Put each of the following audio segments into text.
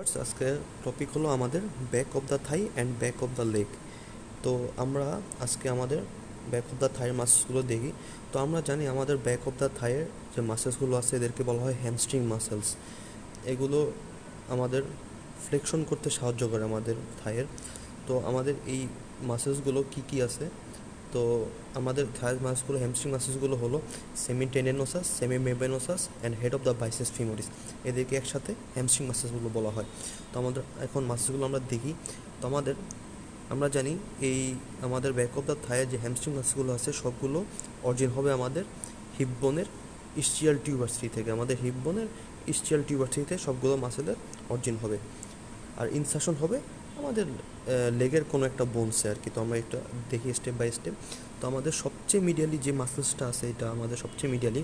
আজকের টপিক হলো আমাদের back of the Thai and back of the leg. তো আমরা আজকে আমাদের ব্যাক অফ দ্য থাইয়ের মাসেলসগুলো দেখি। তো আমরা জানি আমাদের ব্যাক অফ দ্য থাইয়ের যে মাসেলসগুলো আছে এদেরকে বলা হয় হ্যামস্ট্রিং মাসেলস। এগুলো আমাদের ফ্লেকশন করতে সাহায্য করে আমাদের থাইয়ের। তো আমাদের এই মাসেলসগুলো কি কি আছে, তো আমাদের থাই মাসেলসগুলো হ্যামস্ট্রিং মাসেলসগুলো হলো semi tendinosus, semi membranosus and head of the biceps femoris. এদেরকে একসাথে হ্যামস্ট্রিং মাসেলসগুলো বলা হয়। তো আমাদের এখন মাসেলসগুলো আমরা দেখি। তো আমরা জানি এই আমাদের ব্যাক অফ দ্য থাইয়ের যে হ্যামস্ট্রিং মাসেলসগুলো আছে সবগুলো অরিজিন হবে আমাদের হিপ বোনের ইস্চিয়াল টিউবারসি থেকে। আমাদের হিপ বোনের ইস্চিয়াল টিউবারসি থেকে সবগুলো মাসেলের অরিজিন হবে, আর ইনসার্শন হবে আমাদের লেগের কোনো একটা বোনসে আর কি। তো আমরা একটা দেখি স্টেপ বাই স্টেপ। তো আমাদের সবচেয়ে মিডিয়ালি যে মাসেলসটা আছে, এটা আমাদের সবচেয়ে মিডিয়ালি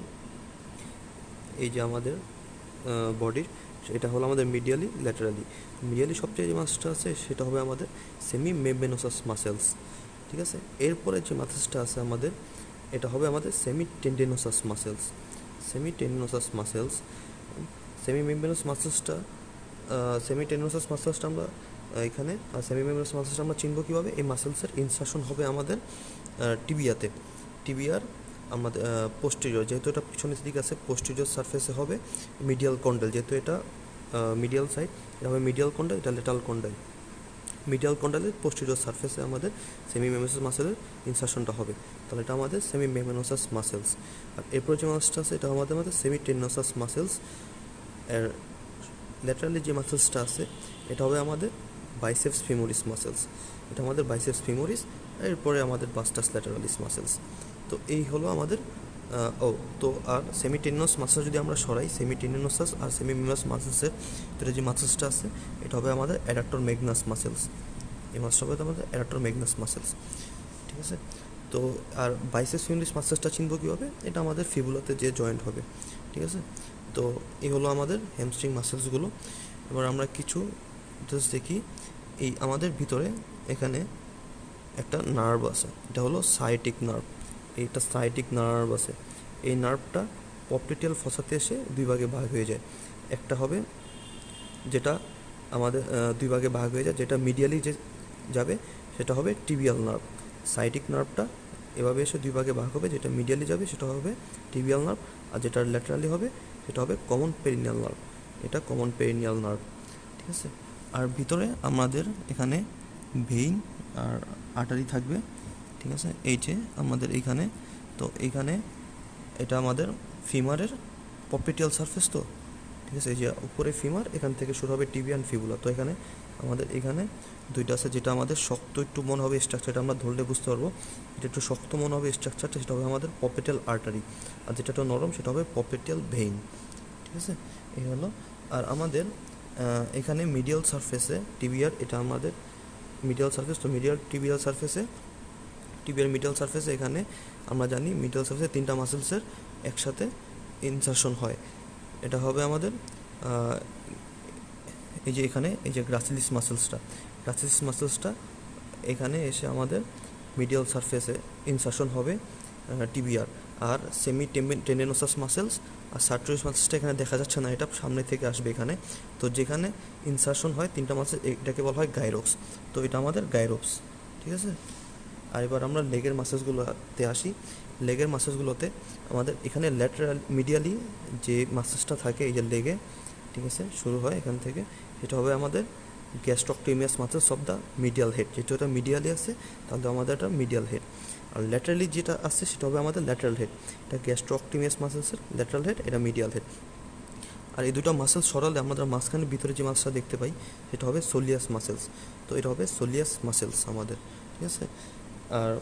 এই যে আমাদের বডির, এটা হলো আমাদের মিডিয়ালি সবচেয়ে যে মাসেলসটা আছে সেটা হবে আমাদের সেমি মেম্ব্রেনোসাস মাসেলস। ঠিক আছে, এরপরে যে মাসেলসটা আছে আমাদের, এটা হবে আমাদের সেমি টেন্ডেনোসাস মাসেলস। সেমি মেম্ব্রেনোসাস মাসেলসটা আমরা এখানে সেমি মেম্ব্রেনোসাস মাসেলসটা আমরা চিনব কীভাবে? এই মাসেলসের ইনসার্শন হবে আমাদের টিবিয়ার আমাদের পোস্টেরিয়র, যেহেতু এটা পিছনের দিকে আছে, পোস্টেরিয়র সারফেসে হবে মিডিয়াল কন্ডাইল, যেহেতু এটা মিডিয়াল সাইড, এটা হবে মিডিয়াল কন্ডাইল, এটা লেটারাল কন্ডাইল। মিডিয়াল কন্ডাইলের পোস্টেরিয়র সারফেসে আমাদের সেমি মেম্ব্রেনোসাস মাসেলের ইনসার্শনটা হবে, তাহলে এটা আমাদের সেমি মেম্ব্রেনোসাস মাসেলস। আর এরপর যে মাসেলসটা আছে এটা আমাদের সেমি টেন্ডেনোসাস মাসেলস। এর ল্যাটারালি যে মাসেলসটা আছে এটা হবে আমাদের বাইসেপস ফিমোরিস মাসেলস। এটা আমাদের বাইসেপস ফিমোরিস, এরপরে আমাদের বাস্টাস ল্যাটারালিস মাসেলস। তো এই হলো আমাদের আর সেমি টেন্ডেনোস মাসেল যদি আমরা সরাই, সেমি টেন্ডেনোসাস আর সেমি মেম্ব্রেনোসাস মাসেলসের ভিতরে যে মাসেলসটা আছে এটা হবে আমাদের অ্যাডাক্টর ম্যাগনাস মাসেলস। এই মাসেলটা হবে আমাদের অ্যাডাক্টর ম্যাগনাস মাসেলস। ঠিক আছে, তো আর বাইসেপস ফিমোরিস মাসেলসটা চিনব কীভাবে? এটা আমাদের ফিবুলাতে যে জয়েন্ট হবে। ঠিক আছে, তো এই হলো আমাদের হ্যামস্ট্রিং মাসেলসগুলো। এবার আমরা কিছু জাস্ট দেখি। এই আমাদের ভিতরে এখানে একটা নার্ভ আছে, এটা হলো সাইটিক নার্ভ। এইটা সাইটিক নার্ভ আছে, এই নার্ভটা পপলিটিয়াল ফসাতে এসে দুই ভাগে ভাগ হয়ে যায়। একটা হবে যেটা আমাদের দুই ভাগে ভাগ হয়ে যায়, যেটা মিডিয়ালি যে যাবে সেটা হবে টিবিয়াল নার্ভ। সাইটিক নার্ভটা এভাবে এসে দুই ভাগে ভাগ হবে, যেটা মিডিয়ালি যাবে সেটা হবে টিবিয়াল নার্ভ, আর যেটা ল্যাটারালি হবে সেটা হবে কমন পেরিনিয়াল নার্ভ। এটা কমন পেরিনিয়াল নার্ভ। ঠিক আছে, আর ভিতরে আমাদের এখানে ভেইন আর আর্টারি থাকবে। ঠিক আছে, এই যে আমাদের এইখানে, তো এইখানে এটা আমাদের ফিমারের পপলিটিয়াল সারফেস। তো ঠিক আছে, এই যে উপরে ফিমার, এখান থেকে শুরু হবে টিবিয়া অ্যান্ড ফিবুলা। তো আমাদের এখানে দুইটা আছে, যেটা আমাদের শক্ত একটু মনে হবে স্ট্রাকচারটা, আমরা ধরলে বুঝতে পারবো এটা একটু শক্ত মনে হবে স্ট্রাকচারটা, সেটা হবে আমাদের পপলিটিয়াল আর্টারি, আর যেটা একটু নরম সেটা হবে পপলিটিয়াল ভেইন। ঠিক আছে, এই হলো। আর আমাদের এখানে মিডিয়াল সারফেসে টিবিয়ার, এটা আমাদের মিডিয়াল সারফেস। তো টিবিয়ার মিডিয়াল সারফেসে এখানে আমরা জানি মিডিয়াল সারফেসে তিনটা মাসেলসের একসাথে ইনসার্শন হয়। এটা হবে আমাদের এই যে এখানে এই যে গ্রাসিলিস মাসেলসটা এখানে এসে আমাদের মিডিয়াল সারফেসে ইনসার্শন হবে টিবিয়ার। আর সেমি টেন্ডেনোসাস মাসেলস আর সার্টোরিস মাসেলসটা এখানে দেখা যাচ্ছে না, এটা সামনে থেকে আসবে এখানে। তো যেখানে ইনসার্শন হয় তিনটা মাসেল, এটাকে বলা হয় গাইরোপস। তো এটা আমাদের গাইরোপস। ঠিক আছে, আর এবার আমরা লেগের মাসেলসগুলোতে আসি। লেগের মাসেলসগুলোতে আমাদের এখানে ল্যাটারাল মিডিয়ালি যে মাসেলসটা থাকে এই যে লেগে, ঠিক আছে, শুরু হয় এখান থেকে, সেটা হবে আমাদের gastrocnemius muscles of the medial head. যেহেতু এটা মিডিয়ালি আছে তাহলে আমাদের এটা মিডিয়াল হেড। আর ল্যাটারালি যেটা আসছে সেটা হবে আমাদের ল্যাটারাল হেড। এটা গ্যাস্ট্রোকটিমিয়াস মাসেলসের ল্যাটারাল হেড, এটা মিডিয়াল হেড। আর এই দুটো মাসেলস সরালে আমাদের মাঝখানের ভিতরে যে মাসেলটা দেখতে পাই সেটা হবে সোলিয়াস মাসেলস। তো এটা হবে সোলিয়াস মাসেলস আমাদের। ঠিক আছে, আর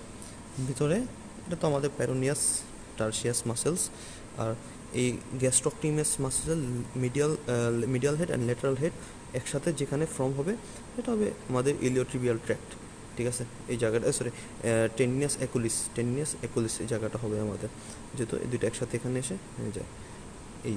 ভিতরে এটা তো আমাদের প্যারোনিয়াস টার্সিয়াস মাসেলস। আর এই gastrocnemius muscle medial head and lateral head একসাথে যেখানে ফর্ম হবে এটা হবে আমাদের ইলিওট্রিবিয়াল ট্র্যাক্ট। ঠিক আছে, এই জায়গাটা টেন্ডিনিয়াস অ্যাকুলিস এই জায়গাটা হবে আমাদের, যেহেতু এই দুটো একসাথে এখানে এসে হয়ে যায়। এই